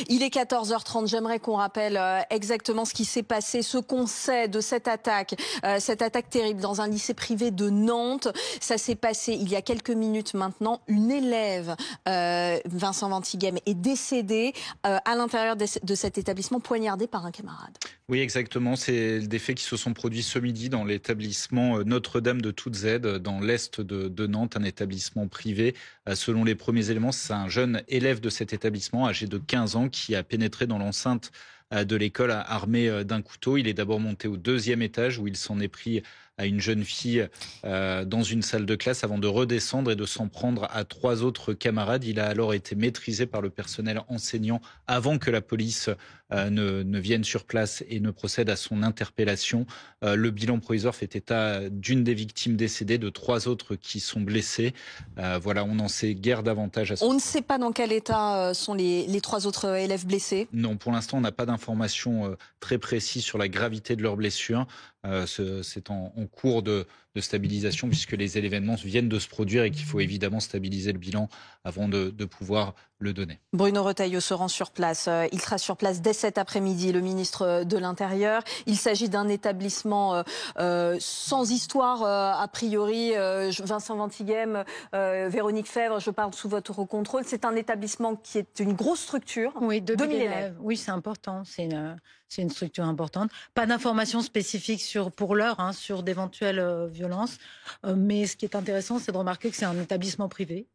Il est 14h30. J'aimerais qu'on rappelle exactement ce qui s'est passé, ce qu'on sait de cette attaque terrible dans un lycée privé de Nantes. Ça s'est passé il y a quelques minutes maintenant. Une élève, Vincent Ventighem, est décédée à l'intérieur de cet établissement, poignardée par un camarade. Oui, exactement. C'est des faits qui se sont produits ce midi dans l'établissement Notre-Dame de Toutes Aides, dans l'est de Nantes, un établissement privé. Selon les premiers éléments, c'est un jeune élève de cet établissement, âgé de 15 ans, qui a pénétré dans l'enceinte de l'école armé d'un couteau. Il est d'abord monté au 2e étage où il s'en est pris à une jeune fille dans une salle de classe avant de redescendre et de s'en prendre à 3 autres camarades. Il a alors été maîtrisé par le personnel enseignant avant que la police ne vienne sur place et ne procède à son interpellation. Le bilan provisoire fait état d'une des victimes décédées, de 3 autres qui sont blessés. Voilà, on n'en sait guère davantage à ce On ne sait pas dans quel état sont les 3 autres élèves blessés? Non, pour l'instant, on n'a pas d'informations très précises sur la gravité de leurs blessures. C'est en cours de stabilisation puisque les événements viennent de se produire et qu'il faut évidemment stabiliser le bilan avant de pouvoir le donner. Bruno Retailleau se rend sur place. Il sera sur place dès cet après-midi, le ministre de l'Intérieur. Il s'agit d'un établissement sans histoire, a priori. Vincent Ventighem, Véronique Fèvre, je parle sous votre contrôle. C'est un établissement qui est une grosse structure. Oui, 2000 élèves. Oui, c'est important. C'est une structure importante. Pas d'informations spécifiques pour l'heure sur d'éventuelles violences. Mais ce qui est intéressant, c'est de remarquer que c'est un établissement privé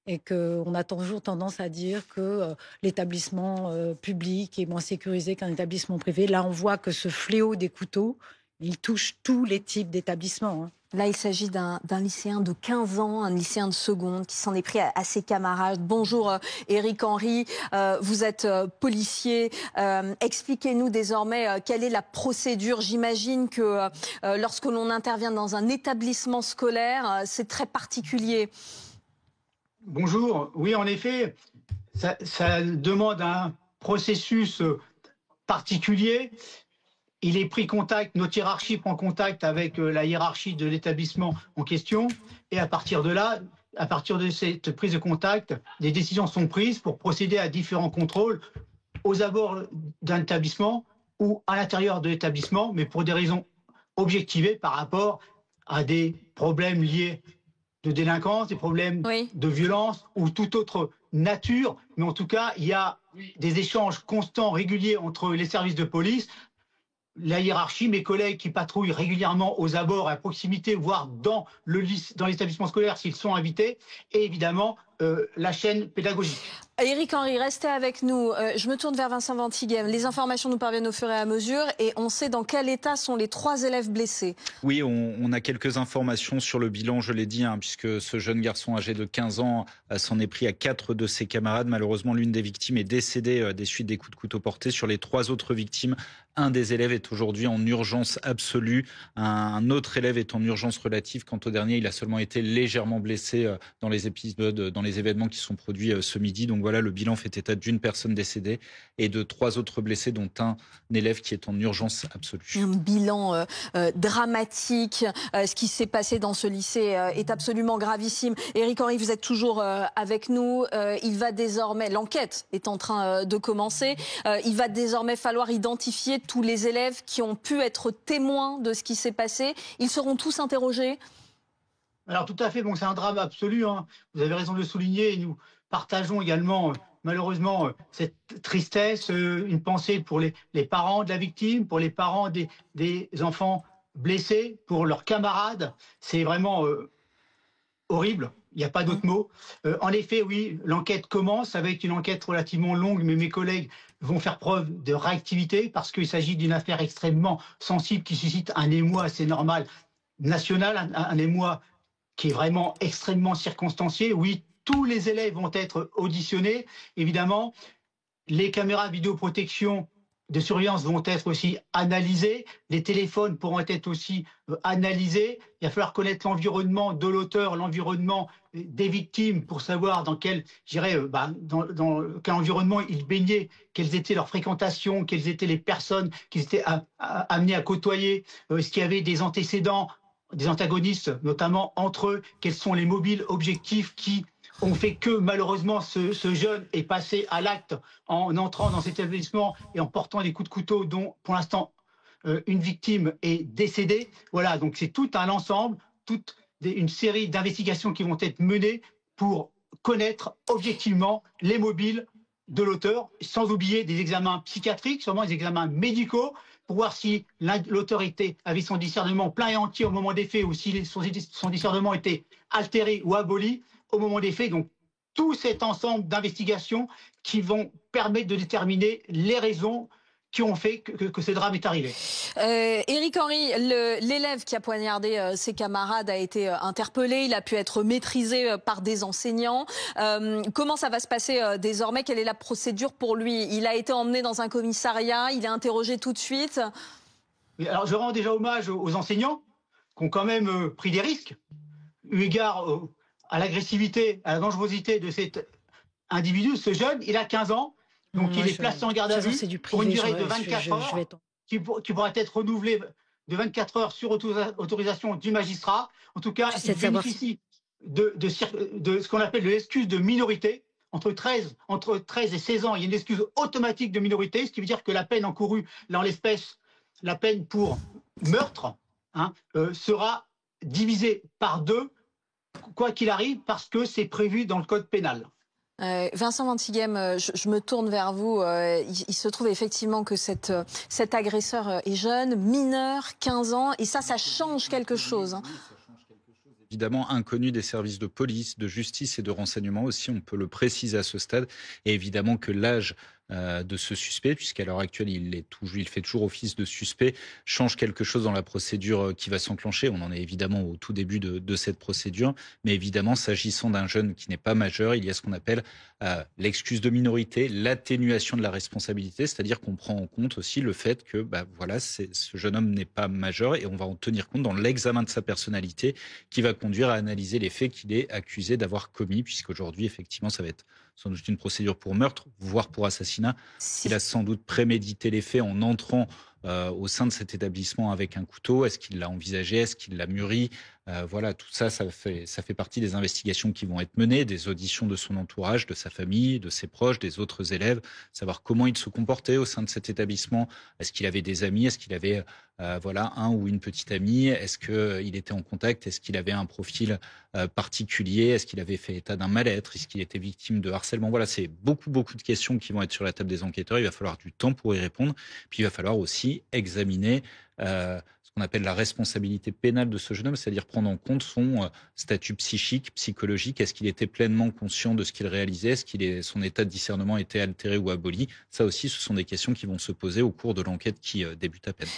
et qu'on a toujours tendance à dire que l'établissement public est moins sécurisé qu'un établissement privé. Là, on voit que ce fléau des couteaux, il touche tous les types d'établissements. Là, il s'agit d'un lycéen de 15 ans, un lycéen de seconde, qui s'en est pris à ses camarades. Bonjour Éric Henry, vous êtes policier. Expliquez-nous désormais quelle est la procédure. J'imagine que lorsque l'on intervient dans un établissement scolaire, c'est très particulier. Bonjour, oui en effet, ça demande un processus particulier. Il est pris contact, notre hiérarchie prend contact avec la hiérarchie de l'établissement en question. Et à partir de là, à partir de cette prise de contact, des décisions sont prises pour procéder à différents contrôles aux abords d'un établissement ou à l'intérieur de l'établissement, mais pour des raisons objectivées par rapport à des problèmes liés de délinquance, des problèmes de violence ou toute autre nature. Mais en tout cas, il y a des échanges constants, réguliers entre les services de police, la hiérarchie, mes collègues qui patrouillent régulièrement aux abords, à proximité, voire dans l'établissement scolaire s'ils sont invités, et évidemment la chaîne pédagogique. Éric Henry, restez avec nous. Je me tourne vers Vincent Ventighem. Les informations nous parviennent au fur et à mesure et on sait dans quel état sont les 3 élèves blessés. Oui, on a quelques informations sur le bilan, je l'ai dit, puisque ce jeune garçon âgé de 15 ans s'en est pris à 4 de ses camarades. Malheureusement, l'une des victimes est décédée des suites des coups de couteau portés. Sur les 3 autres victimes, un des élèves est aujourd'hui en urgence absolue. Un autre élève est en urgence relative. Quant au dernier, il a seulement été légèrement blessé dans les événements qui sont produits ce midi. Donc voilà, le bilan fait état d'une personne décédée et de 3 autres blessés, dont un élève qui est en urgence absolue. Un bilan dramatique. Ce qui s'est passé dans ce lycée est absolument gravissime. Éric Henry, vous êtes toujours avec nous. Il va désormais, l'enquête est en train de commencer. Il va désormais falloir identifier tous les élèves qui ont pu être témoins de ce qui s'est passé. Ils seront tous interrogés? Alors tout à fait, bon, c'est un drame absolu. Vous avez raison de le souligner. Et nous partageons également, malheureusement, cette tristesse, une pensée pour les parents de la victime, pour les parents des enfants blessés, pour leurs camarades. C'est vraiment horrible. Il n'y a pas d'autre mot. En effet, oui, l'enquête commence avec une enquête relativement longue, mais mes collègues vont faire preuve de réactivité parce qu'il s'agit d'une affaire extrêmement sensible qui suscite un émoi assez normal national, un émoi qui est vraiment extrêmement circonstancié. Oui, tous les élèves vont être auditionnés. Évidemment, les caméras vidéoprotection de surveillance vont être aussi analysées. Les téléphones pourront être aussi analysés. Il va falloir connaître l'environnement de l'auteur, l'environnement des victimes pour savoir dans quel, dans quel environnement ils baignaient, quelles étaient leurs fréquentations, quelles étaient les personnes qu'ils étaient amenés à côtoyer, est-ce qu'il y avait des antécédents, des antagonistes, notamment entre eux, quels sont les mobiles objectifs qui ont fait que malheureusement ce jeune est passé à l'acte en entrant dans cet établissement et en portant des coups de couteau dont pour l'instant une victime est décédée. Voilà, donc c'est tout un ensemble, une série d'investigations qui vont être menées pour connaître objectivement les mobiles de l'auteur, sans oublier des examens psychiatriques, sûrement des examens médicaux, pour voir si l'auteur avait son discernement plein et entier au moment des faits ou si son discernement était altéré ou aboli au moment des faits. Donc, tout cet ensemble d'investigations qui vont permettre de déterminer les raisons qui ont fait que ce drame est arrivé. Éric Henry, l'élève qui a poignardé ses camarades a été interpellé, il a pu être maîtrisé par des enseignants. Comment ça va se passer désormais? Quelle est la procédure pour lui? Il a été emmené dans un commissariat, il est interrogé tout de suite? Alors je rends déjà hommage aux enseignants qui ont quand même pris des risques, eu égard à l'agressivité, à la dangerosité de cet individu, ce jeune. Il a 15 ans. Donc il est placé en garde à vue pour une durée de 24 heures qui pourra être renouvelée de 24 heures sur autorisation du magistrat. En tout cas, il bénéficie de ce qu'on appelle de l'excuse de minorité. Entre 13 et 16 ans, il y a une excuse automatique de minorité, ce qui veut dire que la peine encourue, là en l'espèce, la peine pour meurtre, sera divisée par 2, quoi qu'il arrive, parce que c'est prévu dans le code pénal. Vincent Vantighem, je me tourne vers vous. Il se trouve effectivement que cet agresseur est jeune, mineur, 15 ans, et ça change quelque chose. Évidemment inconnu des services de police, de justice et de renseignement aussi, on peut le préciser à ce stade. Et évidemment que l'âge de ce suspect, puisqu'à l'heure actuelle il fait toujours office de suspect, change quelque chose dans la procédure qui va s'enclencher. On en est évidemment au tout début de cette procédure, mais évidemment s'agissant d'un jeune qui n'est pas majeur, il y a ce qu'on appelle l'excuse de minorité, l'atténuation de la responsabilité, c'est-à-dire qu'on prend en compte aussi le fait que ce jeune homme n'est pas majeur et on va en tenir compte dans l'examen de sa personnalité qui va conduire à analyser les faits qu'il est accusé d'avoir commis, puisqu'aujourd'hui effectivement ça va être sans doute une procédure pour meurtre, voire pour assassinat. Il a sans doute prémédité les faits en entrant au sein de cet établissement avec un couteau. Est-ce qu'il l'a envisagé? Est-ce qu'il l'a mûri? Voilà, tout ça, ça fait partie des investigations qui vont être menées, des auditions de son entourage, de sa famille, de ses proches, des autres élèves, savoir comment il se comportait au sein de cet établissement. Est-ce qu'il avait des amis? Est-ce qu'il avait un ou une petite amie? Est-ce qu'il était en contact? Est-ce qu'il avait un profil particulier? Est-ce qu'il avait fait état d'un mal-être? Est-ce qu'il était victime de harcèlement? Voilà, c'est beaucoup de questions qui vont être sur la table des enquêteurs. Il va falloir du temps pour y répondre. Puis il va falloir aussi examiner ce qu'on appelle la responsabilité pénale de ce jeune homme, c'est-à-dire prendre en compte son statut psychique, psychologique. Est-ce qu'il était pleinement conscient de ce qu'il réalisait? Est-ce son état de discernement était altéré ou aboli? Ça aussi, ce sont des questions qui vont se poser au cours de l'enquête qui débute à peine.